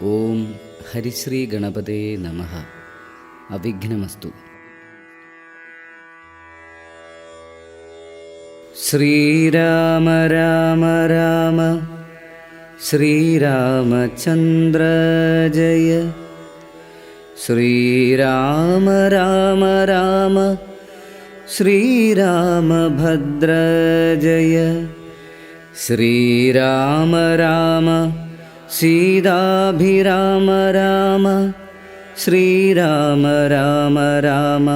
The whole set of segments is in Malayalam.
ഓം ഹരിശ്രീ ഗണപതേ നമഃ. അവിഘ്നമസ്തു. ശ്രീരാമ രാമ രാമ ശ്രീരാമചന്ദ്ര ജയ. ശ്രീരാമ രാമ രാമ ശ്രീരാമഭദ്ര ജയ. ശ്രീരാമ രാമ സീതാഭിരാമ രാമ. ശ്രീരാമ രാമ രാമ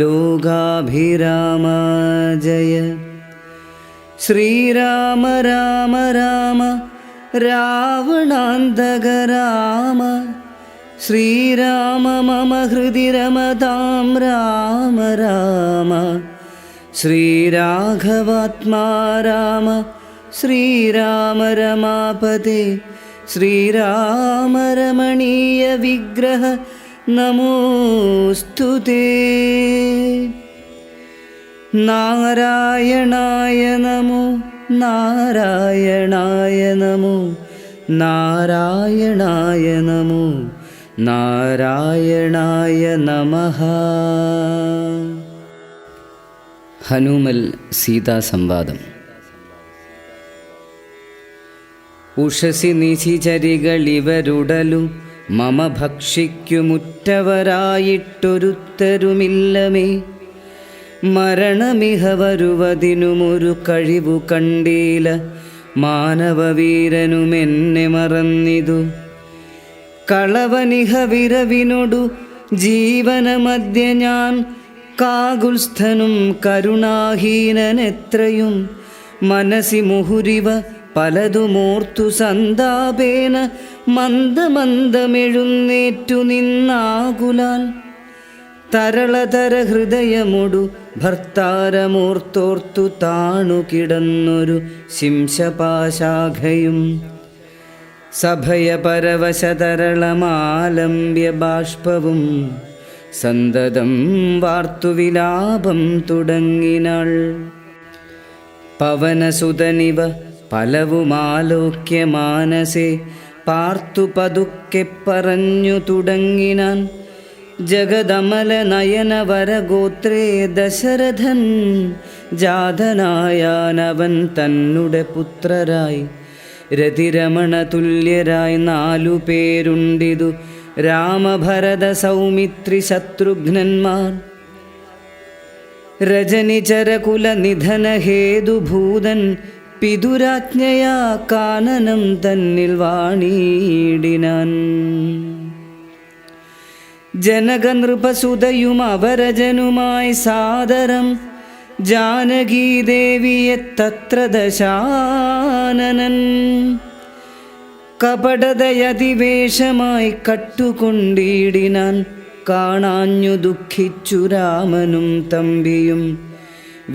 ലോകാഭിരാമ ജയ. ശ്രീരാമ രാമ രാമ രാവണാന്തക രാമ. ശ്രീരാമ മമ ഹൃദി രമതാം രാമ രാമ. ശ്രീരാഘവാത്മാ രാമ. ശ്രീരാമ രമാപതേ. ശ്രീരാമ രമണീയ വിഗ്രഹ നമോസ്തുതേ. നാരായണായ നമോ നാരായണായ നമോ നാരായണായ നമോ നാരായണായ നമഃ. ഹനുമൽ സീതാ സംവാദം. ഉഷസി നിശിചരികളിവരുടലു മമ ഭക്ഷിക്കുമുറ്റവരായിട്ടൊരുത്തരുമില്ലമേ. മരണമിഹ വരുവതിനുമൊരു കഴിവു കണ്ടീല. മാനവവീരനുമെന്നെ മറന്നിതു. കളവനിഹ വിരവിനൊടു ജീവനമധ്യ ഞാൻ. കാകുൽസ്ഥനും കരുണാഹീനനെത്രയും. മനസി മുഹുരിവ പലതുമോർത്തു സന്താപേന മന്ദമന്ദമെഴുന്നേറ്റു നിന്നാകുലാൽ. തരളതര ഹൃദയമൊടു ഭർത്താരമോർത്തോർത്തു താണു കിടന്നൊരു ശിംശപാശാഖയും. സഭയപരവശതരളമാലംബ്യ ബാഷ്പവും സന്തതം വാർത്തു വിലാപം തുടങ്ങിനാൾ. പവനസുതനിവ പലവുമാലോക്യ മാനസേ പാർത്തു പതുക്കെ പറഞ്ഞു തുടങ്ങിനാൻ. ജഗദമല നയനവരഗോത്രേ ദശരഥൻ ജാതനായാനവൻ തന്നുടെ പുത്രരായി. രതിരമണ തുല്യരായി 4 പേരുണ്ടിതു രാമഭരത സൗമിത്രി ശത്രുഘ്നന്മാർ. രജനിചരകുല നിധന ഹേതുഭൂതൻ പിതുരാജ്ഞയാ കാനനം തന്നിൽ വാണീടിനാൻ. ജനകനൃപസുതയും അവരജനുമായി സാദരം ജാനകീദേവിയെ തത്ര ദശാനനൻ. കപടതയതിവേഷമായി കട്ടുകൊണ്ടിടിനാൻ. കാണാഞ്ഞു ദുഃഖിച്ചു രാമനും തമ്പിയും.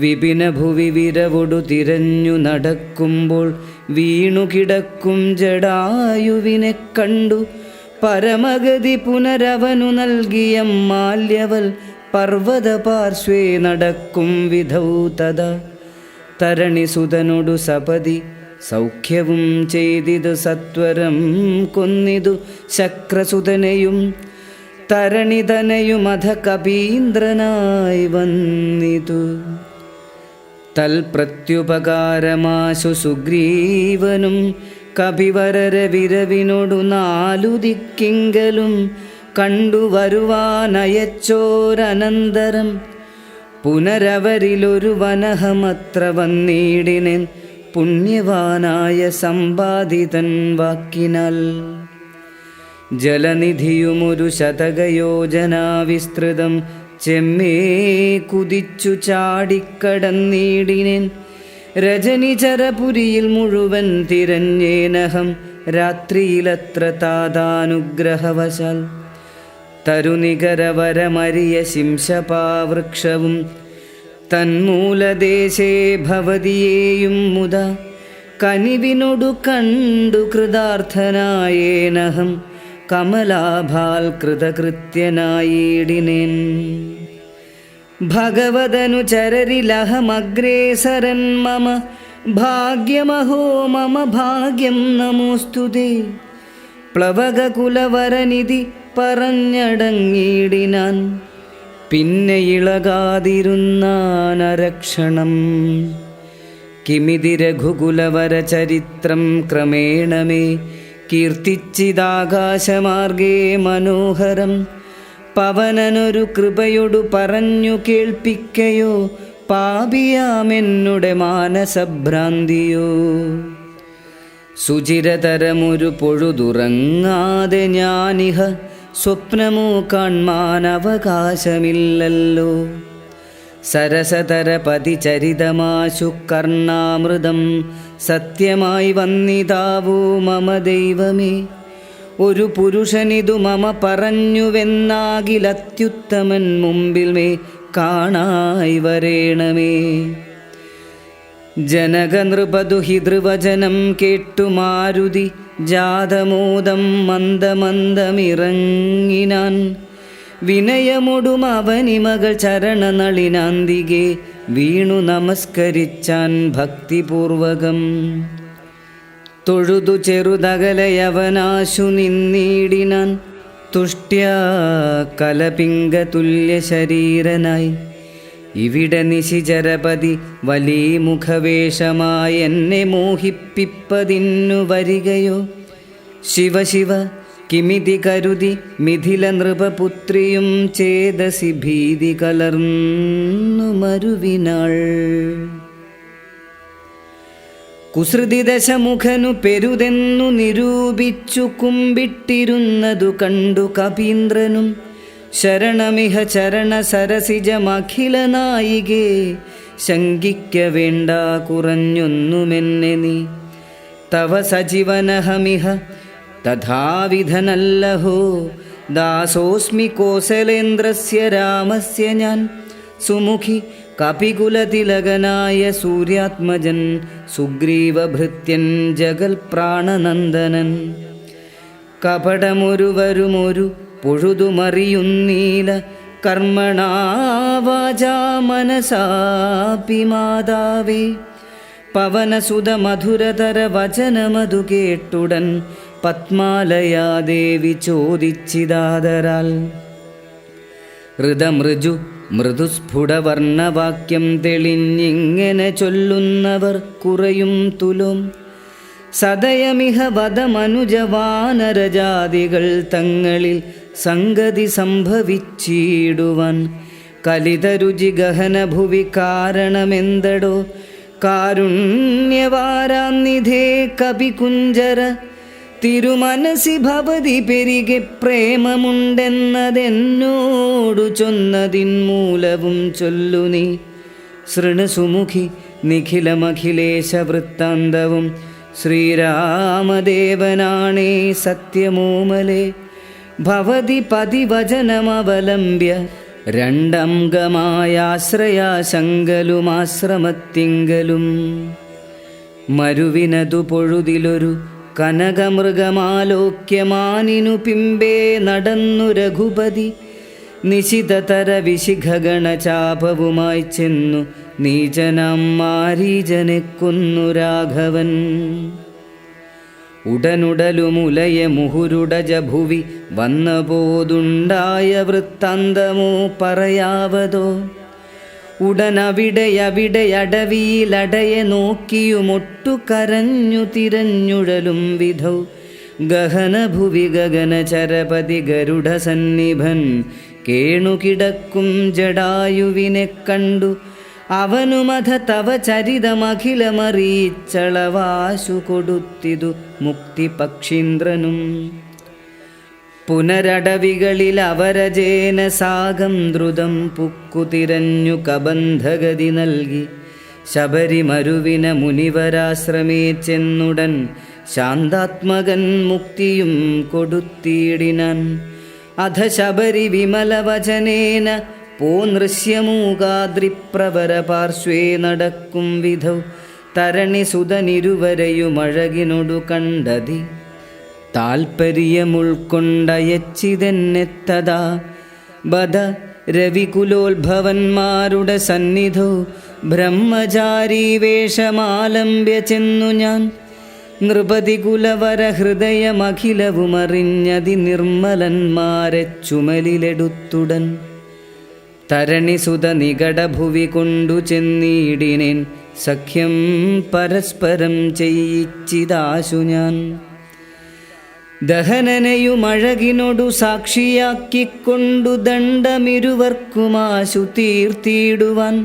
വിപിനഭുവി വിരവൊടു തിരഞ്ഞു നടക്കുമ്പോൾ വീണുകിടക്കും ജടായുവിനെ കണ്ടു. പരമഗതി പുനരവനു നൽകിയ മാല്യവൽ പർവ്വത പാർശ്വേ നടക്കും വിധൗ തഥാ. തരണിസുതനൊടു സപതി സൗഖ്യവും ചെയ്തിതു സത്വരം കൊന്നിതു ശക്രസുതനെയും. തരണിതനയുമധ കപീന്ദ്രനായി വന്നിതു. തൽപ്രത്യുപകാരമാശു സുഗ്രീവനും കപിവരര വിരവിനോടു 4 ദിക്കിങ്കലും കണ്ടുവരുവാനയച്ചോരനന്തരം. പുനരവരിലൊരു വനഹമത്ര വന്നിടിനേൻ പുണ്യവാനായ സമ്പാദിതൻ വാക്കിനാൽ. ജലനിധിയുമൊരു ശതകയോജനാ വിസ്തൃതം ചെമ്മേ കുതിച്ചു ചാടിക്കടന്നിടിനേൻ. രജനിചരപുരിയിൽ മുഴുവൻ തിരഞ്ഞേനഹം രാത്രിയിലത്ര താതാനുഗ്രഹവശാൽ. തരുനികരവരമരിയ ശിംശപാവൃക്ഷവും തന്മൂലദേശേ ഭവതിയേയും മുത. കനിവിനൊടു കണ്ടു കൃതാർത്ഥനായേനഹം കമലാഭാൽ കൃതകൃത്യനായിടിനേൻ. ഭഗവദനുചരരിലഹമഗ്രേസരൻ മമ ഭാഗ്യമഹോ മമ ഭാഗ്യം നമോസ്തുതേ. പ്ലവകകുലവരനിധി പറഞ്ഞടങ്ങിയിടിനാൻ. പിന്നെ ഇളകാതിരുന്നാനരക്ഷണം. കിമിതി രഘുകുലവര ചരിത്രം ക്രമേണമേ കീർത്തിച്ചിതാകാശമാർഗേ മനോഹരം. പവനനൊരു കൃപയൊടു പറഞ്ഞു കേൾപ്പിക്കയോ പാപിയാമെന്നുടെ മാനസഭ്രാന്തിയോ. സുചിരതരമൊരു പൊഴുതുറങ്ങാതെ ഞാനിഹ സ്വപ്നമോ കാൺമാൻ അവകാശമില്ലല്ലോ. സരസതരപതി ചരിതമാശു കർണാമൃതം സത്യമായി വന്നിതാവൂ മമ ദൈവമേ. ഒരു പുരുഷനിതു മമ പറഞ്ഞുവെന്നാകിലത്യുത്തമൻ മുമ്പിൽ മേ കാണായി വരേണമേ. ജനകനൃപദുഹിതൃവചനം കേട്ടു മാരുതി ജാതമോദം മന്ദമന്ദമിറങ്ങിനാൻ. വിനയമൊടും അവനിമകൾ ചരണനളിനാന്തികെ വീണു നമസ്കരിച്ചാൻ ഭക്തിപൂർവകം. തൊഴുതു ചെറുതകലയവനാശു നിന്നീടിനാൻ. തുഷ്ട്യാ കലപിംഗതുല്യ ശരീരനായി. ഇവിടെ നിശിചരപതി വലിമുഖവേഷമായി എന്നെ മോഹിപ്പിപ്പതിന്നു വരികയോ. ശിവ ശിവ കിമിതി കരുതി മിഥില നൃപപുത്രിയും ചേതസി ഭീതി കലർന്നു മരുവിനാൾ. കുസൃതി ദശമുഖനു പെരുതെന്നു നിരൂപിച്ചു കുമ്പിട്ടിരുന്നതു കണ്ടു കപീന്ദ്രനും. ശരണമിഹ ചരണ സരസിജമഖില നായികേ ശങ്കിക്ക വേണ്ട കുറഞ്ഞൊന്നുമെന്നെ നീ. തവ സജീവനഹമിഹ തഥാവിധനല്ലഹോ. ദാസോസ്മി കോസലേന്ദ്രസ്യ രാമസ്യ ഞാൻ. സുമുഖി കപികുലതിലകനായ സൂര്യാത്മജൻ സുഗ്രീവഭൃത്യൻ ജഗൽ പ്രാണനന്ദനൻ. കപടമൊരുവരുമൊരു പൊഴുതുമറിയുന്നീല കർമ്മണാ വാചാ മനസാപി മാതാവേ. പവനസുത മധുരതര വചനമതു കേട്ടുടൻ പത്മാലയാദേവി ചോദിച്ചിതാദരാൽ. ഹൃദമൃജു മൃദുസ്ഫുടവർണ്ണവാക്യം തെളിഞ്ഞിങ്ങനെ ചൊല്ലുന്നവർ കുറയും തുലോം. സദയമിഹ വദമനുജവാനരജാതികൾ തങ്ങളിൽ സംഗതി സംഭവിച്ചിടുവാൻ. കലിതരുചി ഗഹന ഭുവി കാരണമെന്തടോ. കാരുണ്യവാരാന്നിധേ കപികുഞ്ചര തിരുമനസി ഭവതി പെരികെ പ്രേമമുണ്ടെന്നതെന്നോടു ചൊന്നതിന്മൂലവും ചൊല്ലു നീ. ശൃണുസുമുഖി നിഖിലമഖിലേശ വൃത്താന്തവും. ശ്രീരാമദേവനാണേ സത്യമോമലേ. ഭവതി പതിവചനമവലംബ്യ രണ്ടംഗമായാശ്രയാശങ്കലുമാശ്രമത്തിങ്കലും. മരുവിനതു പൊഴുതിലൊരു കനകമൃഗമാലോക്യമാനിനു പിമ്പേ നടന്നു രഘുപതി. നിശിതതര വിശിഖഗണചാപവുമായി ചെന്നു നീചനാം മാരീചനെ കൊന്നു രാഘവൻ. ഉടനുടലുമുലയ മുഹുരുടജ ഭുവി വന്നപോതുണ്ടായ വൃത്താന്തമോ പറയാവതോ. ഉടനവിടെയവിടെയടവിയിലടയെ നോക്കിയുമൊട്ടു കരഞ്ഞു തിരഞ്ഞുഴലും വിധൗ. ഗഹനഭുവി ഗഗനചരപതി ഗരുഡസന്നിഭൻ കേണുകിടക്കും ജടായുവിനെ കണ്ടു. അവനുമധ തവ ചരിതമഖിലമറിയിച്ചളവാശു കൊടുത്തിതു മുക്തിപക്ഷീന്ദ്രനും. പുനരടവികളിൽ അവരജേന സാഗം ദ്രുതം പുക്കുതിരഞ്ഞു കബന്ധഗതി നൽകി. ശബരിമരുവിന മുനിവരാശ്രമേ ചെന്നുടൻ ശാന്താത്മകൻ മുക്തിയും കൊടുത്തിടിനാൻ. അധ ശബരി വിമലവചനേന പോനൃശ്യമൂകാദ്രിപ്രവര പാർശ്വേ നടക്കും വിധൗ. തരണിസുതനിരുവരെയുമഴകിനൊടു കണ്ടതി താൽപര്യമുൾക്കൊണ്ടയച്ചിതെന്നെത്തതാ. ബദ രവികുലോത്ഭവന്മാരുടെ സന്നിധോ ബ്രഹ്മചാരി വേഷമാലംബ്യ ചെന്നു ഞാൻ. നൃപതി കുലവര ഹൃദയമഖിലവുമറിഞ്ഞതി നിർമ്മലന്മാരെ ചുമലിലെടുത്തുടൻ തരണിസുത നികടഭുവി കൊണ്ടു ചെന്നീടിനേൻ സഖ്യം പരസ്പരം ചെയ്യിച്ചിതാശു ഞാൻ ദഹനനെയുമഴകിനൊടു സാക്ഷിയാക്കിക്കൊണ്ടു ദണ്ഡമിരുവർക്കുമാശു തീർത്തിയിടുവാൻ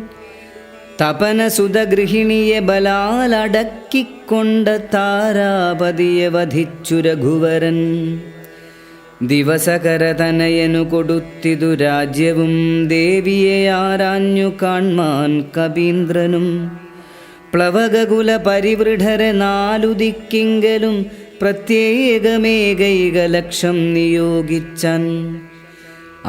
തപനസുതഗൃഹിണിയെ ബലാലടക്കിക്കൊണ്ട താരാപതിയെ വധിച്ചു രഘുവരൻ ദിവസകരതനയനു കൊടുത്തിതു രാജ്യവും ദേവിയെ ആരാഞ്ഞു കാൺമാൻ കവീന്ദ്രനും പ്ലവകകുല പരിവൃഢരെ നാലു ദിക്കിങ്കലും പ്രത്യേകമേകൈക ലക്ഷം നിയോഗിച്ചാൻ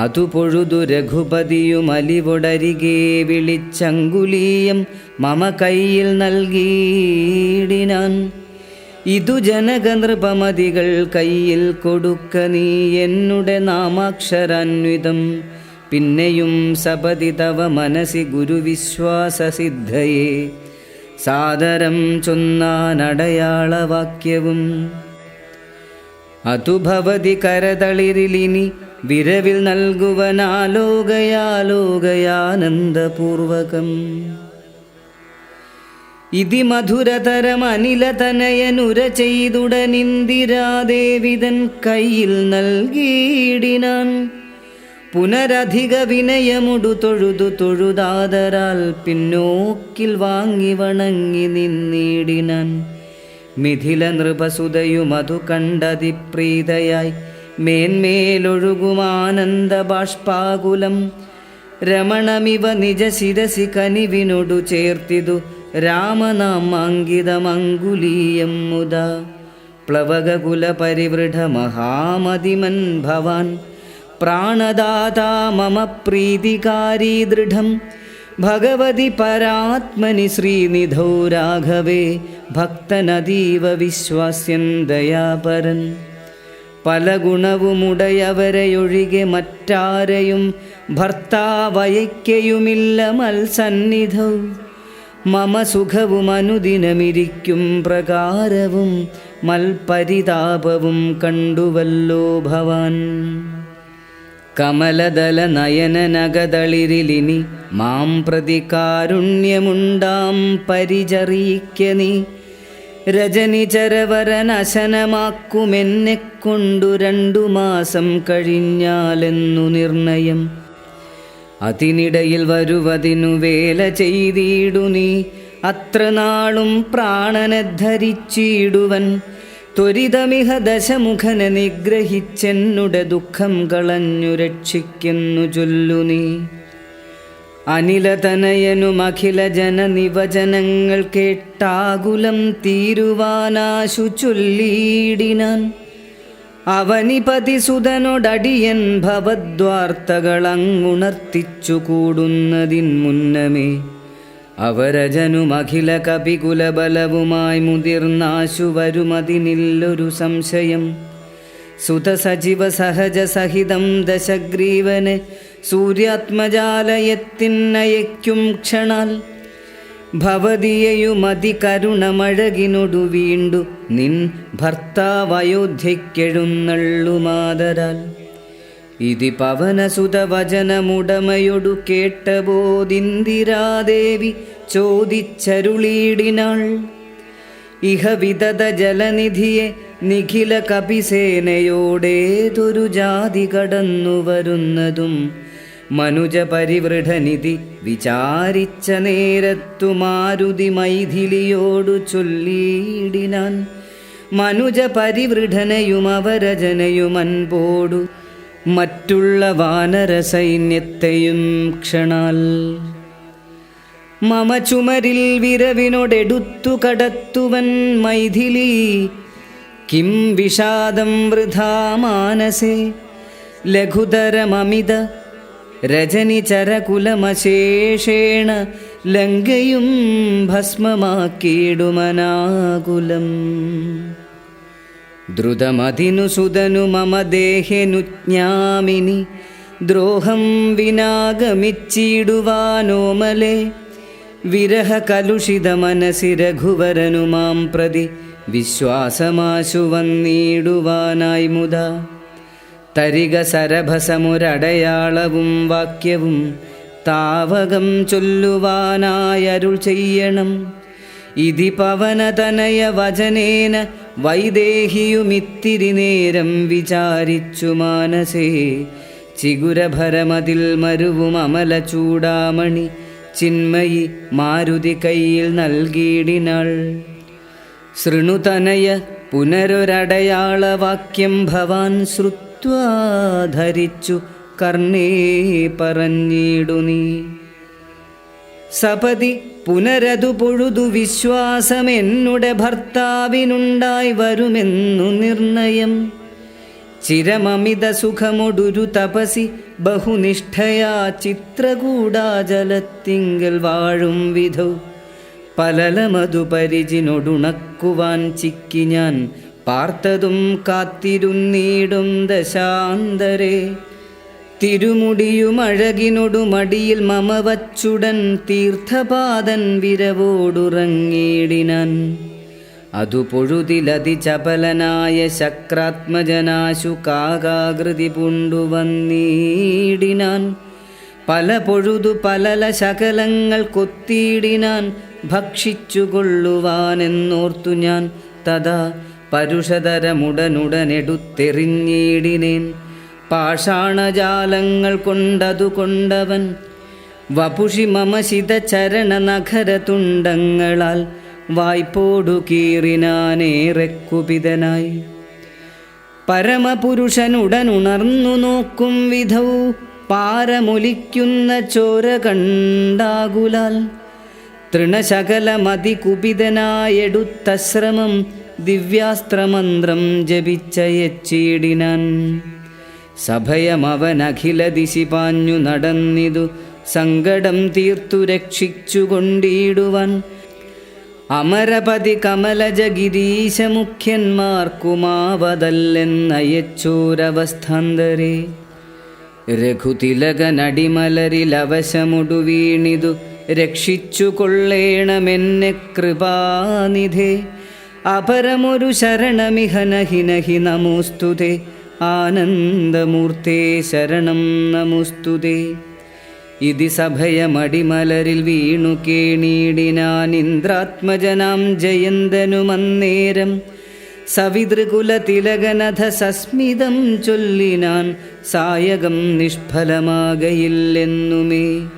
അതു പൊഴുതു രഘുപതിയും അലിവൊടരികെ വിളിച്ചങ്കുലീയം മമ കയ്യിൽ നൽകിയിടിനാൻ ഇതു ജനകനൃപമതികൾ കയ്യിൽ കൊടുക്ക നീ എന്നുടെ നാമാക്ഷരാന്വിതം പിന്നെയും സപതി തവ മനസി ഗുരുവിശ്വാസസിദ്ധയെ സാദരം ചൊന്നാനടയാളവാക്യവും അതു ഭവതി കരതളിരിലിനി വിരവിൽ നൽകുവനാലോകയാലോകയാനന്ദപൂർവകം ഇതി മധുരതരം അനിലതനയനുര ചെയ്തുടനിന്ദിരാദേവിതൻ കയ്യിൽ നൽകിയിടിനാൻ പുനരധിക വിനയമുടു തൊഴുതു തൊഴുതാതരാൽ പിന്നോക്കിൽ വാങ്ങി വണങ്ങി നിന്നിടിനാൻ മിഥില നൃപസുതയുമതു കണ്ടതിപ്രീതയായി മേന്മേലൊഴുകുമാനന്ദ ബാഷ്പാകുലം രമണമിവ നിജ ശിരസി കനിവിനൊടു ചേർത്തിതു രാമനാമാങ്കിതമങ്കുലീയം മുദാ പ്ലവകകുല പരിവൃഢ മഹാമതിമൻ ഭവാൻ പ്രാണദാതാ മമ പ്രീതികാരീ ദൃഢം ഭഗവതി പരാത്മനി ശ്രീനിധൗ രാഘവേ ഭക്തനതീവ വിശ്വാസ്യൻ ദയാപരൻ പല ഗുണവുമുടയവരെയൊഴികെ മറ്റാരെയും ഭർത്താവയയ്ക്കയുമില്ല മൽസന്നിധൗ മമ സുഖവും അനുദിനമിരിക്കും പ്രകാരവും മൽപരിതാപവും കണ്ടുവല്ലോ ഭവാൻ കമലദല നയനനഗതളിരിലിനി മാം പ്രതി കാരുണ്യമുണ്ടാം പരിചറിയിക്ക നീ രജനിചരവരനശനമാക്കുമെന്നെക്കൊണ്ടു 2 മാസം കഴിഞ്ഞാലെന്നു നിർണയം അതിനിടയിൽ വരുവതിനു വേല ചെയ്തിടു നീ അത്ര നാളും പ്രാണനെ ധരിച്ചിടുവൻ ത്വരിതമിഹ ദശമുഖനെ നിഗ്രഹിച്ചെന്നുടെ ദുഃഖം കളഞ്ഞു രക്ഷിക്കുന്നു ചൊല്ലു നീ അനിലതനയനും അഖില ജനനിവചനങ്ങൾ കേട്ടാകുലം തീരുവാനാശു ചൊല്ലിയിടിനാൻ അവനിപതിസുതനോടടിയൻ ഭവദ്വാർത്തകളങ്ങുണർത്തിച്ചു കൂടുന്നതിൻ മുന്നമേ അവരജനുമഖില കപികുലബലവുമായി മുതിർന്നാശു വരുമതിനില്ലൊരു സംശയം സുതസജീവ സഹജ സഹിതം ദശഗ്രീവനെ സൂര്യാത്മജാലയത്തിനയയ്ക്കും ക്ഷണാൽ ഭവതിയെയുമതി കരുണമഴകിനൊടു വീണ്ടു നിൻ ഭർത്താവയോധ്യയ്ക്കെഴുന്നള്ളുമാതരാൽ ഇതി പവനസുതവചനമുടമയൊടു കേട്ടബോധിന്ദിരാദേവി ചോദിച്ചരുളീടിനാൾ ഇഹ വിതത ജലനിധിയെ നിഖില കപിസേനയോടേതൊരു ജാതി കടന്നു വരുന്നതും മനുജ പരിവൃഢനിധി വിചാരിച്ച നേരത്തു മാരുതി മൈഥിലിയോടു ചൊല്ലിയിടിനാൻ മനുജ പരിവൃഢനയും അവരജനയുമൻപോടു മറ്റുള്ള വാനര സൈന്യത്തെയും ക്ഷണാൽ മമ ചുമരിൽ വിരവിനോടെടുത്തു കടത്തുവൻ മൈഥിലി കിം വിഷാദം വൃഥാ മാനസേ ലഘുതരമമിത രജനിചരകുലമശേഷേണ ലങ്കയും ഭസ്മമാക്കിയിടുമനാകുലം ദ്രുതമതിനു സുതനു മമ ദേഹനുജ്ഞാമിനി ദ്രോഹം വിനാഗമിച്ചിടുവാനോമലേ വിരഹ കലുഷിത മനസി രഘുവരനു മാം പ്രതി വിശ്വാസമാശു വന്നിടുവാനായി മുത തരിക സരഭസമൊരടയാളവും വാക്യവും താവകം ചൊല്ലുവാനായരുൾ ചെയ്യണം. ഇതി പവനതനയ വചനേന വൈദേഹിയുമിത്തിരി നേരം വിചാരിച്ചു മാനസേ. ചിഗുരഭരമതിൽ മരുവും അമല ചൂടാമണി ചിന്മയി മാരുതി കയ്യിൽ നൽകിയിടിനാൾ. ശൃണുതനയ പുനരൊരടയാളവാക്യം ഭവാൻ ശ്രുത്വാ ധരിച്ചു കർണേ പറഞ്ഞിടു നീ. സപതി പുനരതു പൊഴുതു വിശ്വാസമെന്നുടെ ഭർത്താവിനുണ്ടായി വരുമെന്നു നിർണയം. ചിരമമിത സുഖമൊടുരു തപസി ബഹുനിഷ്ഠയാ ചിത്രകൂടാജലത്തിങ്കൽ വാഴും വിധൗ പലലമതു പരിചിനൊടുണക്കുവാൻ ചിക്കി ഞാൻ പാർത്തതും കാത്തിരുന്നീടും ദശാന്തരേ. തിരുമുടിയുമഴകിനൊടു മടിയിൽ മമ വച്ചുടൻ തീർത്ഥപാദൻ വിരവോടുറങ്ങിയിടിനാൻ. അതു പൊഴുതിലതിചപലനായ ശക്രാത്മജനാശു കാകാകൃതി പൂണ്ടുവന്നീടിനാൻ. പല പൊഴുതു പലല ശകലങ്ങൾ കൊത്തിയിടിനാൻ ഭക്ഷിച്ചുകൊള്ളുവാനെന്നോർത്തു ഞാൻ. തഥാ പരുഷതരമുടനുടനെടുത്തെറിഞ്ഞിടിനേൻ പാഷാണജാലങ്ങൾ കൊണ്ടതു കൊണ്ടവൻ. വപുഷി മമശിത ചരണ നഖര തുണ്ടങ്ങളാൽ വായ്പോടു കീറിനാനേറെ കുപിതനായി. പരമപുരുഷനുടനുണർന്നു നോക്കും വിധൗ പാരമൊലിക്കുന്ന ചോര കണ്ടാകുലാൽ തൃണശകലമതികുപിതനായെടുത്തശ്രമം ദിവ്യാസ്ത്രമന്ത്രം ജപിച്ചയച്ചിടിനാൻ. സഭയമവനഖില ദിശി പാഞ്ഞു നടന്നിതു സങ്കടം തീർത്തു രക്ഷിച്ചുകൊണ്ടിടുവാൻ. അമരപതി കമലജ ഗിരീശമുഖ്യന്മാർക്കുമാവതല്ലെന്നയച്ചോരവസ്ഥാന്തരേ. രഘുതിലകനടിമലരിലവശമൊടു വീണിതു രക്ഷിച്ചു കൊള്ളേണമെന്നെ കൃപാനിധേ. അപരമൊരു ശരണമിഹ നഹി നഹി നമോസ്തുതേ. ആനന്ദമൂർത്തേ ശരണം നമോസ്തുതേ. ഇതി സഭയമടിമലരിൽ വീണു കേണീടിനാൻ ഇന്ദ്രാത്മജനാം ജയന്തനുമന്നേരം. സവിതൃകുലതിലകനഥ സസ്മിതം ചൊല്ലിനാൻ സായകം നിഷ്ഫലമാകയില്ലെന്നുമേ.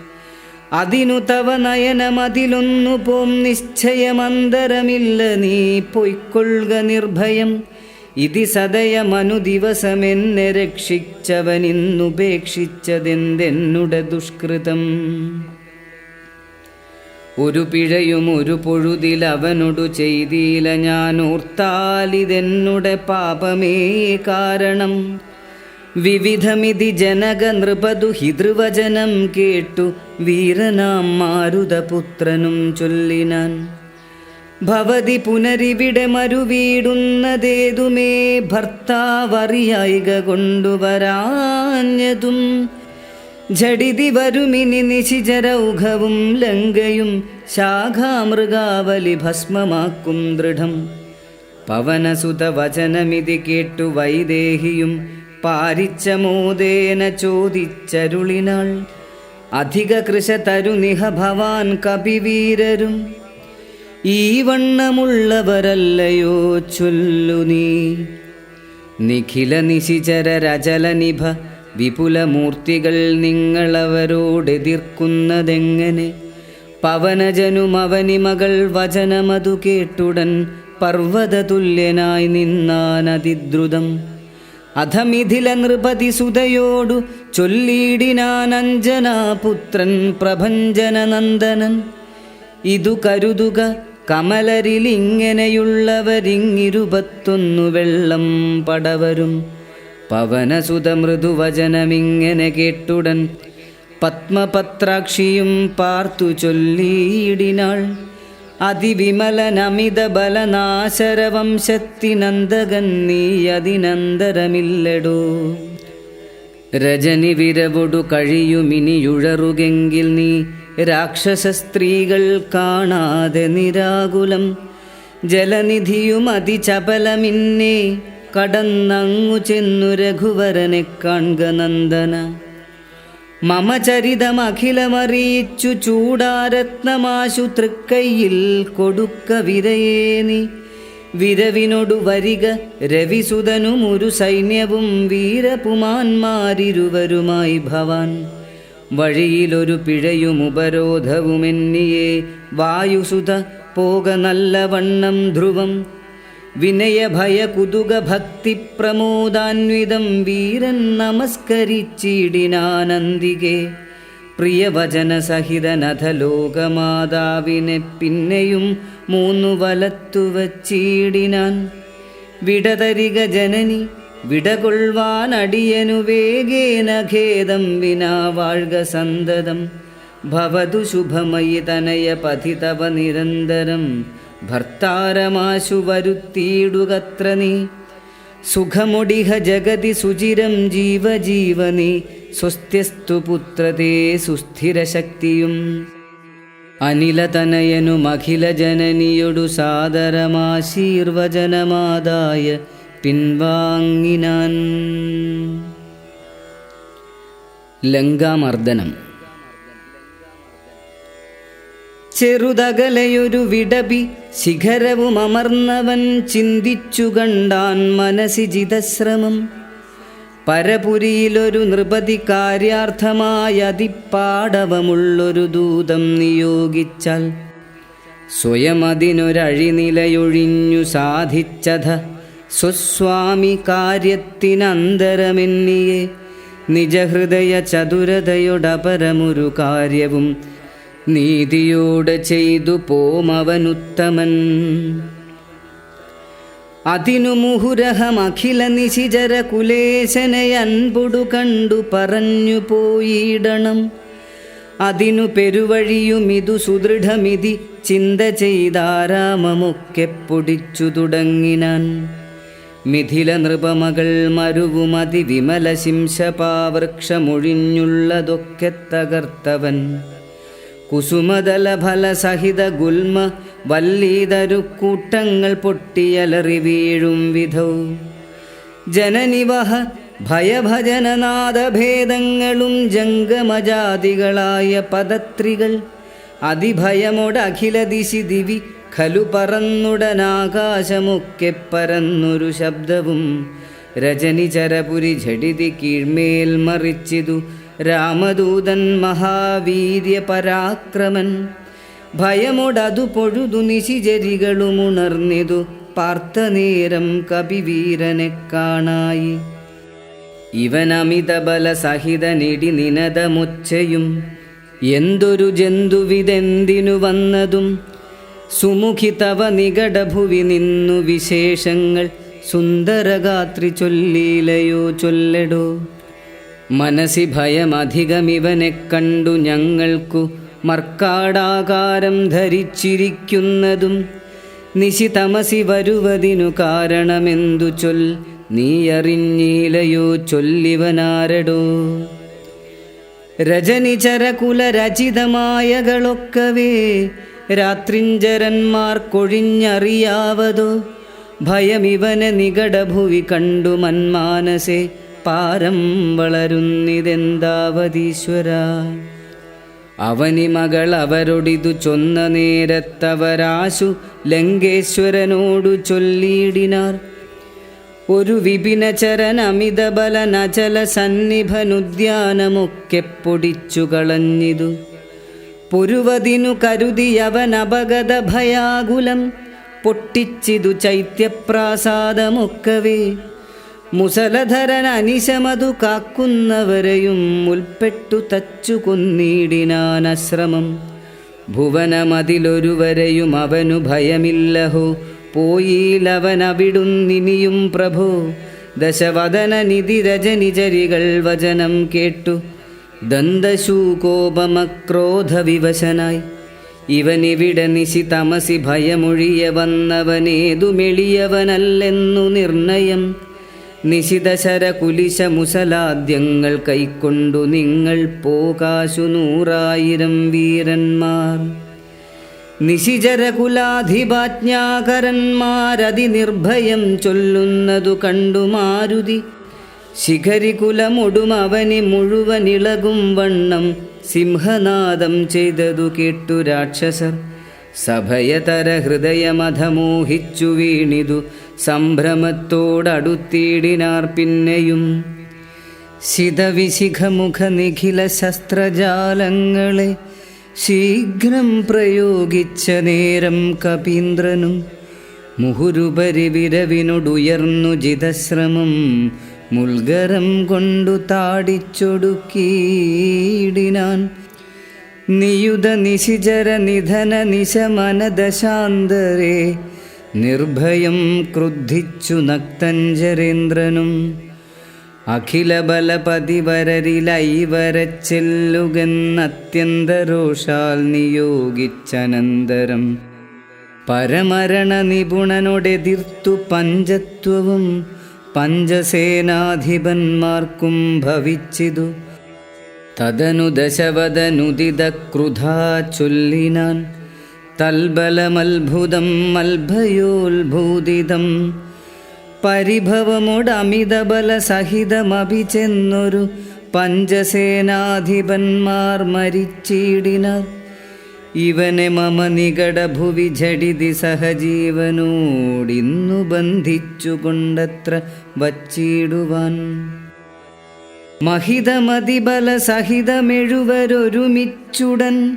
അതിനു തവ നയനമതിലൊന്നു പോം നിശ്ചയമന്തരമില്ല നീ പൊയ്ക്കൊള്ളുക നിർഭയം. ഇതി സദയമനു ദിവസമെന്നെ രക്ഷിച്ചവനിന്നുപേക്ഷിച്ചതെന്തെന്നുടെ ദുഷ്കൃതം. ഒരു പിഴയും ഒരു പൊഴുതിലവനോടു ചെയ്തില്ല ഞാൻ ഓർത്താലിതെന്നുടെ പാപമേ കാരണം. വിവിധമിതി ജനക നൃപതു ഹിതൃവചനം കേട്ടു വീരനാം മാരുതപുത്രനും ചൊല്ലിനാൻ. ഭവതി പുനരിവിടെ മരുവീടുന്നതേതുമേ ഭർത്താവറിയായിക കൊണ്ടുവരാഞ്ഞതും. ജഡിതി വരുമിനി നിശിചരൗഘവും ലങ്കയും ശാഖാമൃഗാവലി ഭസ്മമാക്കും ദൃഢം. പവനസുത വചനമിതി കേട്ടു വൈദേഹിയും പാരിച്ച മോദേന ചോദിച്ചരുളിനാൾ. അധിക കൃശ തരുനിഹ ഭവാൻ കപിവീരരും ഈ വണ്ണമുള്ളവരല്ലയോ ചൊല്ലു നീ. നിഖില നിശിചര രചലനിഭ വിപുലമൂർത്തികൾ നിങ്ങളവരോടെതിർക്കുന്നതെങ്ങനെ. പവനജനുമവനിമകൾ വചനമതു കേട്ടുടൻ പർവ്വതതുല്യനായി നിന്നാനതിദ്രുതം. അധമിഥില നൃപതി സുതയോടു ചൊല്ലിയിടിനാൻ അഞ്ജനാപുത്രൻ പ്രഭഞ്ജനനന്ദനൻ. ഇതു കരുതുക കമലരിലിങ്ങനെയുള്ളവരിങ്ങിരുപത്തൊന്നു വെള്ളം പടവരും. പവനസുത മൃദുവചനമിങ്ങനെ കേട്ടുടൻ പത്മപത്രാക്ഷിയും പാർത്തു ചൊല്ലിയിടിനാൾ. അതിവിമലനമിത ബലനാശരവംശത്തിനന്തകൻ നീ അതിനന്തരമില്ലടോ. രജനി വിരവൊടു കഴിയുമിനിയുഴറുകെങ്കിൽ നീ രാക്ഷസ സ്ത്രീകൾ കാണാതെ നിരാകുലം. ജലനിധിയും അതിചപലമിന്നെ കടന്നങ്ങു ചെന്നു രഘുവരനെ കാൺക നന്ദന. മമ ചരിതമഖിലമറിയിച്ചു ചൂടാരത്നമാശു തൃക്കൈയിൽ കൊടുക്ക വിരയേനി. വിരവിനൊടു വരിക രവിസുതനും ഒരു സൈന്യവും വീരപുമാന്മാരിരുവരുമായി ഭവാൻ. വഴിയിലൊരു പിഴയും ഉപരോധവുമെന്നിയെ വായുസുത പോക നല്ലവണ്ണം ധ്രുവം. വിനയഭയ കുതുക ഭക്തി പ്രമോദാന്വിതം വീരൻ നമസ്കരിച്ചിടിനാനന്ദികെ. പ്രിയവചന സഹിതനഥ ലോകമാതാവിനെ പിന്നെയും 3 വലത്തു വച്ചിടിനാൻ. വിടതരിക ജനനി വിടകൊള്ളുവാൻ അടിയനു വേഗേന ഖേദം വിനാ വാഴ്ക സന്തതം. ഭവതു ശുഭമയി തനയ പതിതവ നിരന്തരം ഭർത്താരമാശു വരുത്തിയിടുകത്ര നീ. സുഖമൊടിഹ ജഗതി സുചിരം ജീവജീവനി സ്വസ്ത്യസ്തു പുത്രതേ സുസ്ഥിരശക്തിയും. അനിലതനയനും അഖില ജനനിയൊടു സാദരമാശീർവചനമാതായ പിൻവാങ്ങിനാൻ. ലങ്കാമർദ്ദനം. ചെറുതകലയൊരു വിടപി ശിഖരവും അമർന്നവൻ ചിന്തിച്ചു കണ്ടാൻ മനസി ജിതശ്രമം. പരപുരിയിലൊരു നൃപതി കാര്യാർത്ഥമായ അതിപ്പാടവമുള്ളൊരു ദൂതം നിയോഗിച്ചാൽ സ്വയം അതിനൊരഴിനിലയൊഴിഞ്ഞു സാധിച്ചത സ്വസ്വാമി കാര്യത്തിനന്തരമെന്നിയെ. നിജഹൃദയ ചതുരതയൊടപരമൊരു കാര്യവും നീതിയോടെ ചെയ്തു പോമവനുത്തമൻ. അതിനു മുഹുരഹമഖില നിശിചര കുലേശനെ അൻപൊടു കണ്ടു പറഞ്ഞു പോയിടണം. അതിനു പെരുവഴിയുമിതു സുദൃഢമിതി ചിന്ത ചെയ്താരാമമൊക്കെ പൊടിച്ചു തുടങ്ങിനാൻ. മിഥില നൃപമകൾ മരുവുമതി വിമല ശിംശപാവൃക്ഷമൊഴിഞ്ഞുള്ളതൊക്കെ തകർത്തവൻ. കുസുമതല ഫലസഹിത ഗുൽമ വല്ലീതരുക്കൂട്ടങ്ങൾ പൊട്ടിയലറി വീഴും വിധൗ. ജനനിവഹ ഭയഭജനനാദഭേദങ്ങളും ജംഗമജാതികളായ പദത്രികൾ അതിഭയമൊടഖില ദിശി ദിവി ഖലു പറന്നുടനാകാശമൊക്കെ പരന്നൊരു ശബ്ദവും. രജനിചരപുരി ഝടിതി കീഴ്മേൽ മറിച്ചിതു രാമദൂതൻ മഹാവീര്യ പരാക്രമൻ. ഭയമൊടതു പൊഴുതു നിശിചരികളുമുണർന്നിതു പാർത്തനേരം കപിവീരനെ കാണായി. ഇവനമിതബല സഹിതനിടി നിനതമുച്ചയും എന്തൊരു ജന്തുവിതെന്തിനു വന്നതും. സുമുഖി തവ നികടഭുവി നിന്നു വിശേഷങ്ങൾ സുന്ദരഗാത്രി ചൊല്ലീലയോ ചൊല്ലടോ. മനസി ഭയമധികമിവനെ കണ്ടു ഞങ്ങൾക്കു മർക്കാടാകാരം ധരിച്ചിരിക്കുന്നതും. നിശിതമസി വരുവതിനു കാരണമെന്തു ചൊൽ നീയറിഞ്ഞീലയോ ചൊല്ലിവനാരടോ. രജനിചരകുലരചിതമായകളൊക്കവേ രാത്രിഞ്ചരന്മാർക്കൊഴിഞ്ഞറിയാവതോ. ഭയമിവനെ നികടഭുവി കണ്ടു മന്മാനസേ പാരം വളരുന്നിതെന്താവതീശ്വര. അവനി മകൾ അവരൊടിതു ചൊന്ന നേരത്തവരാശു ലങ്കേശ്വരനോടു ചൊല്ലിയിടിനാർ. ഒരു വിപിനചരൻ അമിതബലനചല സന്നിഭനുദ്യാനമൊക്കെ പൊടിച്ചു കളഞ്ഞിതു. പൊരുവതിനു കരുതിയവൻ അപഗത ഭയാകുലം പൊട്ടിച്ചിതു ചൈത്യപ്രാസാദമൊക്കവേ. മുസലധരൻ അനിശമതു കാക്കുന്നവരെയും ഉൾപ്പെട്ടു തച്ചു കൊന്നിടിനാനശ്രമം. ഭുവനമതിലൊരുവരെയും അവനു ഭയമില്ലഹോ പോയിലവനവിടുന്നിനിയും പ്രഭോ. ദശവദന നിധി രജനിചരികൾ വചനം കേട്ടു ദന്തശൂകോപമക്രോധവിവശനായി. ഇവനിവിടെ നിശി തമസി ഭയമൊഴിയ വന്നവനേതുമെളിയവനല്ലെന്നു നിർണയം. നിശിതശര കുലിശ മുസലാദ്യങ്ങൾ കൈക്കൊണ്ടു നിങ്ങൾ പോകാശു 100,000 വീരന്മാർ. നിശിചരകുലാധിപാജ്ഞാകരന്മാരതിനിർഭയം ചൊല്ലുന്നതു കണ്ടു മാരുതി. ശിഖരികുലമൊടും അവനി മുഴുവനിളകും വണ്ണം സിംഹനാദം ചെയ്തതു കേട്ടു രാക്ഷസർ. സഭയതര ഹൃദയമധമോഹിച്ചു വീണിതു സംഭ്രമത്തോടടുത്തിടിനാർ പിന്നെയും. ശിതവിശിഖമുഖ നിഖില ശസ്ത്രജാലങ്ങളെ ശീഘ്രം പ്രയോഗിച്ച നേരം കപീന്ദ്രനും മുഹുരുപരി വിരവിനൊടുയർന്നു ജിതശ്രമം മുൽഗരം കൊണ്ടു താടിച്ചൊടുക്കിയിടിനാൻ. നിയുത നിശിചര നിധന നിശമനദശാന്തരേ നിർഭയം ക്രുദ്ധിച്ചു നക്തഞ്ചരേന്ദ്രനും. അഖില ബലപതിവരരിലൈവരച്ചെല്ലുകെന്നത്യന്തരോഷാൽ നിയോഗിച്ചനന്തരം പരമരണ നിപുണനോടെതിർത്തു പഞ്ചത്വവും പഞ്ചസേനാധിപന്മാർക്കും ഭവിച്ചിതു. തദനു ദശവദനുദിത ക്രുധാ ചൊല്ലിനാൻ തൽബലമത്ഭുതം അൽഭയോത്ഭൂതിതം. പരിഭവമോടമിതബല സഹിതമഭിചെന്നൊരു പഞ്ചസേനാധിപന്മാർ മരിച്ചിടിനാർ. ഇവനെ മമ നികടഭുവി ജഡിതി സഹജീവനോടിന്നു ബന്ധിച്ചുകൊണ്ടത്ര വച്ചിടുവാൻ. മഹിതമതിബല സഹിതമെഴുവരൊരുമിച്ചുടൻ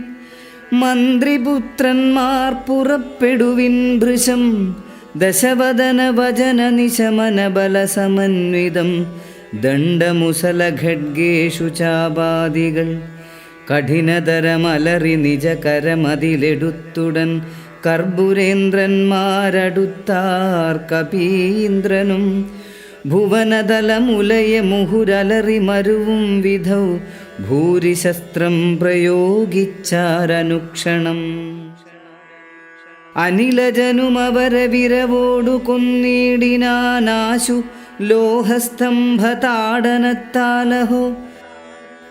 മന്ത്രിപുത്രന്മാർ പുറപ്പെടുവിൻ ഭൃശം. ദശവദന വചന നിശമന ബല സമന്വിതം ദണ്ഡമുസല ഖഡ്ഗേഷു ചാപാദികൾ കഠിനതരമലറി നിജകരമതിലെടുത്തുടൻ കർപ്പുരേന്ദ്രന്മാരടുത്താർ കപീന്ദ്രനും. ഭുവനതലമുലയ മുഹുരലറി മരുവും വിധൗ ഭൂരിശസ്ത്രം പ്രയോഗിച്ചാരനുക്ഷണം. അനിലജനുമവരവിരവോടു കൊന്നിടിനാനാശു ലോഹസ്തംഭതാടനത്താലഹോ.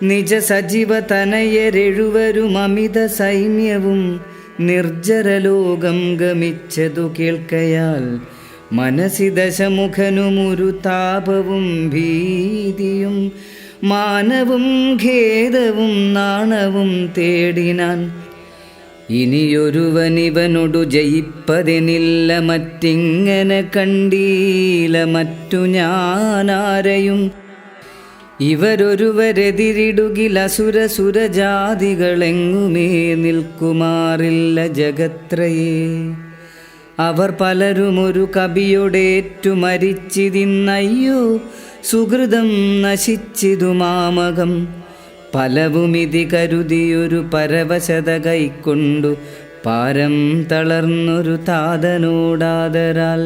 നിജ സജീവ തനയരെഴുവരും അമിത സൈന്യവും നിർജ്ജരലോകം ഗമിച്ചതു കേൾക്കയാൽ മനസി ദശമുഖനുമൊരു താപവും ഭീതിയും മാനവും ഖേദവും നാണവും തേടിനാൻ. ഇനിയൊരുവനിവനൊടു ജയിപ്പതിനില്ല മറ്റിങ്ങനെ കണ്ടീല മറ്റു ഞാനാരെയും. ഇവരൊരുവരെതിരിടുകിൽ അസുരസുരജാതികളെങ്ങുമേ നിൽക്കുമാറില്ല ജഗത്രയേ. അവർ പലരുമൊരു കവിയൊടേറ്റു മരിച്ചിതിന്നയ്യോ സുഹൃതം നശിച്ചിതു മാമകം. പലവുമിതി കരുതിയൊരു പരവശത കൈക്കൊണ്ടു പാരം തളർന്നൊരു താതനോടാദരാൽ.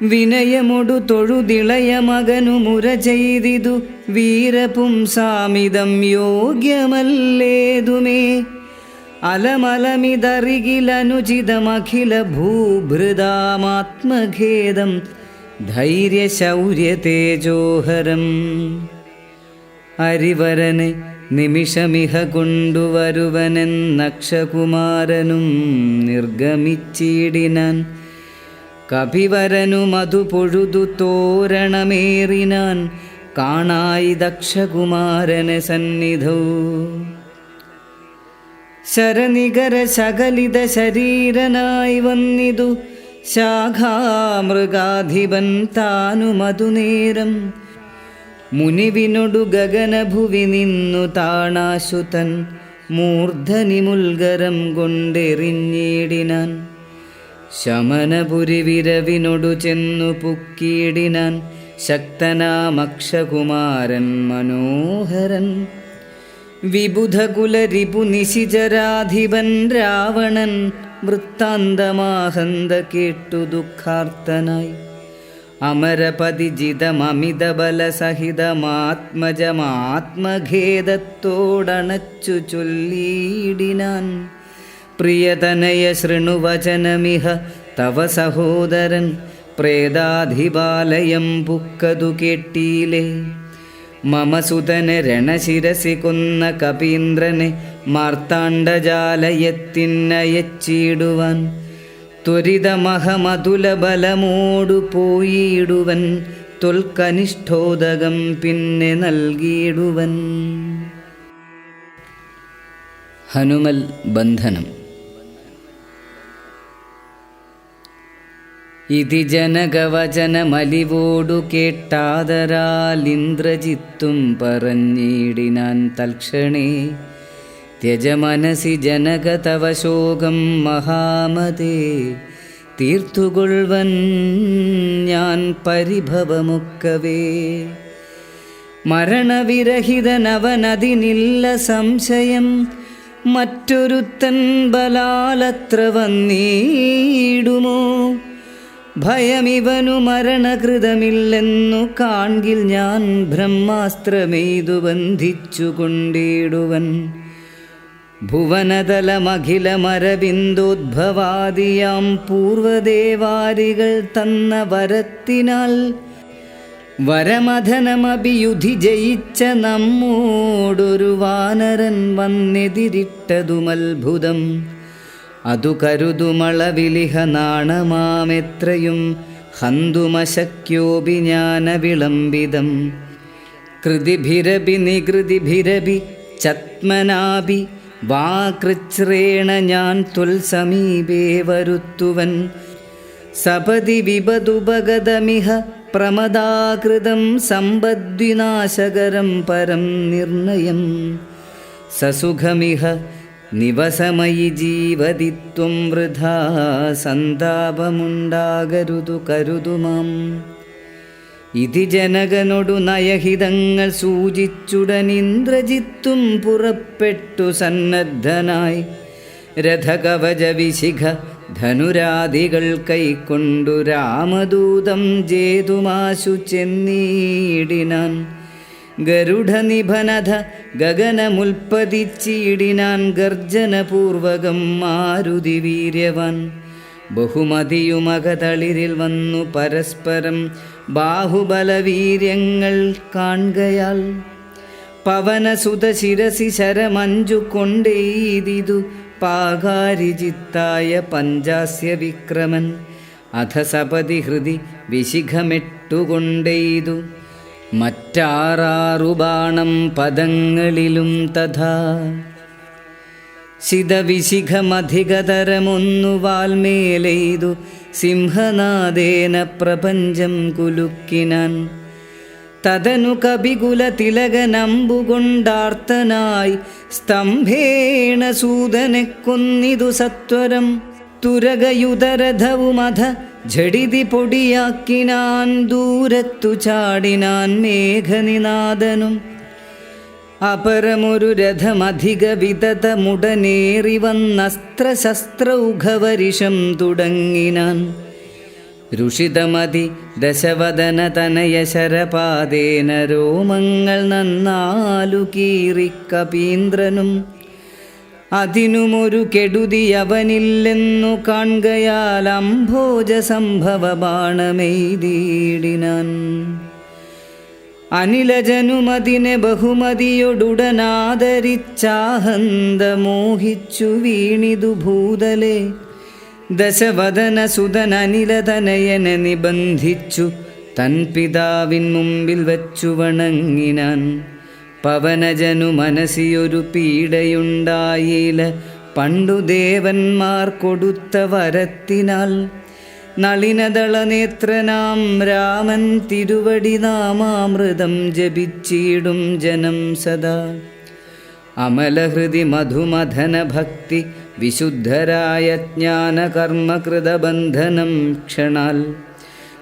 വിനയമൊടു തൊഴുതിളയ മകനു മുര ചെയ്തിതു വീരപുംസാമിതം യോഗ്യമല്ലേതുമേ. അലമലമിതറികിലനുചിതമഖില ഭൂഭൃതാമാത്മഖേദം ധൈര്യശൗര്യതേജോഹരം. അരിവരനെ നിമിഷമിഹ കൊണ്ടുവരുവനെന്നക്ഷകുമാരനും നിർഗമിച്ചിടിനാൻ. കപിവരനു മധു പൊഴുതു തോരണമേറിനാൻ കാണായി ദക്ഷകുമാരനെ സന്നിധൗ. ശരനികര ശകലിത ശരീരനായി വന്നിതു ശാഖാമൃഗാധിപൻ താനു മധുനേരം. മുനിവിനൊടു ഗഗനഭുവി നിന്നു താണാശുതൻ മൂർധനി മുൽഗരം കൊണ്ടെറിഞ്ഞിടിനാൻ. ശമനപുരി വിരവിനൊടു ചെന്നു പുക്കിയിടിനാൻ ശക്തനാമക്ഷകുമാരൻ മനോഹരൻ. വിബുധകുലരിപു നിശിചരാധിപൻ രാവണൻ വൃത്താന്തമാഹന്ത കേട്ടു ദുഃഖാർത്തനായി. അമരപതിജിതമമിതബല സഹിതമാത്മജമാത്മഖേദത്തോടണച്ചു ചൊല്ലിയിടിനാൻ. പ്രിയതനയ ശൃണുവചനമിഹ തവ സഹോദരൻ പ്രേതാധിപാലയം പുക്കതു കേട്ടീലേ. മമ സുതനെ രണശിരസി കൊന്ന കപീന്ദ്രനെ മാർത്താണ്ഡജാലയത്തിനയച്ചിടുവാൻ ത്വരിതമഹമതുല ബലമോടു പോയിടുവൻ തൊൽക്കനിഷ്ഠോദകം പിന്നെ നൽകിയിടുവൻ. ഹനുമൽ ബന്ധനം. ഇതി ജനകവചനമലിവോടു കേട്ടാദരാലിന്ദ്രജിത്തും പറഞ്ഞിടിനാൻ തൽക്ഷണേ, ത്യജമനസി ജനക തവ ശോകം മഹാമതേ, തീർത്തുകൊള്ളുവൻ ഞാൻ പരിഭവമൊക്കവേ. മരണവിരഹിതനവനതിനില്ല സംശയം, മറ്റൊരുത്തൻ ബലാലത്ര വന്നിടുമോ. ഭയമിവനു മരണകൃതമില്ലെന്നു കാൺകിൽ ഞാൻ ബ്രഹ്മാസ്ത്രമെയ്തു ബന്ധിച്ചു കൊണ്ടിടുവൻ. ഭുവനതലമഖിലമരബിന്ദോദ്ഭവാദിയാം പൂർവദേവാരികൾ തന്ന വരത്തിനാൽ വരമഥനമഭിയുധി ജയിച്ച നമ്മോടൊരു വാനരൻ വന്നെതിരിട്ടതുമത്ഭുതം. അതു കരുതുമളവിലിഹ നാണമാമെത്രയും ഹന്തുമശക്യോപി ജ്ഞാനവിളംബിതം. കൃതിഭിരപി നികൃതിഭിരപി ചത്മനാപി വാകൃച്ഛ്രേണ ഞാൻ ത്വൽസമീപേ വരുത്തുവൻ. സപതി വിപദുപഗതമിഹ പ്രമദാകൃതം സമ്പദ്വിനാശകരം പരം നിർണയം. സസുഖമിഹ നിവസമയി ജീവതിത്വം വൃഥാ സന്താപമുണ്ടാകരുതു കരുതുമാം. ഇതി ജനകനൊടു നയഹിതങ്ങൾ സൂചിച്ചുടനിന്ദ്രജിത്തും പുറപ്പെട്ടു സന്നദ്ധനായി. രഥകവചവിശിഖ ധനുരാദികൾ കൈക്കൊണ്ടു രാമദൂതം ജേതുമാശു ചെന്നീടിനാൻ. ഗരുഡനിഭനധ ഗഗനമുൽപ്പതിച്ചിടിനാൻ ഗർജനപൂർവകം മാരുതി വീര്യവാൻ. ബഹുമതിയുമകതളിരിൽ വന്നു പരസ്പരം ബാഹുബലവീര്യങ്ങൾ കാൺകയാൽ. പവനസുത ശിരസി ശരമഞ്ചു കൊണ്ടെയ്തിതു പാകാരിജിത്തായ പഞ്ചാസ്യ വിക്രമൻ. അധ സപതി ഹൃദി വിശിഖമെട്ടുകൊണ്ടെയ്തു മറ്റാറാറു ബാണം പദങ്ങളിലും തഥാ. ശിതവിശിഖമധികതരമൊന്നു വാൽമേലെയ്തു സിംഹനാദേന പ്രപഞ്ചം കുലുക്കിനാൻ. തദനു കപികുലതിലകനമ്പുകൊണ്ടാർത്തനായി സ്തംഭേണ സൂതനെ കൊന്നിതു സത്വരം. തുരകയുതരഥവുമധ ജഡിതി പൊടിയാക്കിനാൻ. ദൂരത്തു ചാടിനാൻ മേഘനിനാദനും. അപരമൊരു രഥമധിക വിതതമുടനേറി വന്നസ്ത്രശസ്ത്രൗഘവരിഷം തുടങ്ങിനാൻ. രുഷിതമതി ദശവദന തനയ ശരപാദേന രോമങ്ങൾ നന്നാലു കീറിക്കപീന്ദ്രനും. അതിനുമൊരു കെടുതിയവനില്ലെന്നു കാൺകയാൽ അംഭോജ സംഭവ ബാണമെയ്തിടിനാൻ. അനിലജനുമതിനെ ബഹുമതിയൊടുടനാദരിച്ചാഹന്ത മോഹിച്ചു വീണിതു ഭൂതലെ. ദശവദന സുതൻ അനിലതനയനെ നിബന്ധിച്ചു തൻ പിതാവിൻ മുമ്പിൽ വച്ചു വണങ്ങിനാൻ. പവനജനു മനസ്സിയൊരു പീഡയുണ്ടായില്ല പണ്ടു ദേവന്മാർ കൊടുത്ത വരത്തിനാൽ. നളിനദളനേത്രനാം രാമൻ തിരുവടി നാമാമൃതം ജപിച്ചിടും ജനം സദാ. അമലഹൃദി മധുമഥന ഭക്തി വിശുദ്ധരായ ജ്ഞാനകർമ്മകൃതബന്ധനം ക്ഷണാൽ.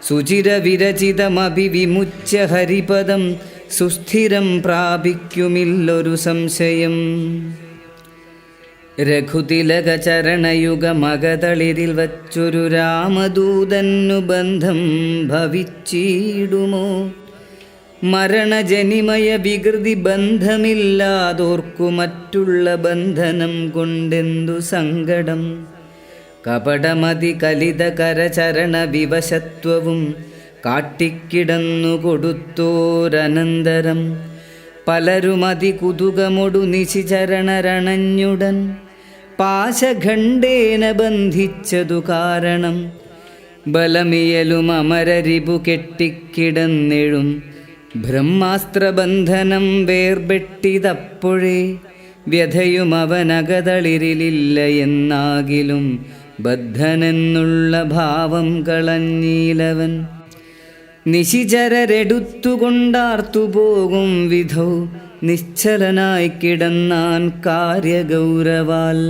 സുചിരവിരചിതമഭിവിമുച്യ ഹരിപദം സുസ്ഥിരം പ്രാപിക്കുമില്ലൊരു സംശയം. രഘുതിലകചരണയുഗമകതളിരിൽ വച്ചൊരു രാമദൂതന്നു ബന്ധം ഭവിച്ചിടുമോ. മരണജനിമയ വികൃതി ബന്ധമില്ലാതോർക്കു മറ്റുള്ള ബന്ധനം കൊണ്ടെന്തു സങ്കടം. കപടമതി കലിത കരചരണ വിവശത്വവും കാട്ടിക്കിടന്നു കൊടുത്തോരനന്തരം. പലരുമതി കുതുകമൊടു നിശിചരണരണഞ്ഞുടൻ പാശഖണ്ഡേന ബന്ധിച്ചതു കാരണം ബലമിയലും അമരരിപു കെട്ടിക്കിടന്നെഴും ബ്രഹ്മാസ്ത്രബന്ധനം വേർപെട്ടിതപ്പോഴേ വ്യഥയും അവനകതളിരിലില്ല എന്നാകിലും ബദ്ധനെന്നുള്ള ഭാവം കളഞ്ഞീലവൻ നിശിചരരെടുത്തുകൊണ്ടാർത്തുപോകും വിധൗ നിശ്ചലനായി കിടന്നാൻ കാര്യഗൗരവാൽ.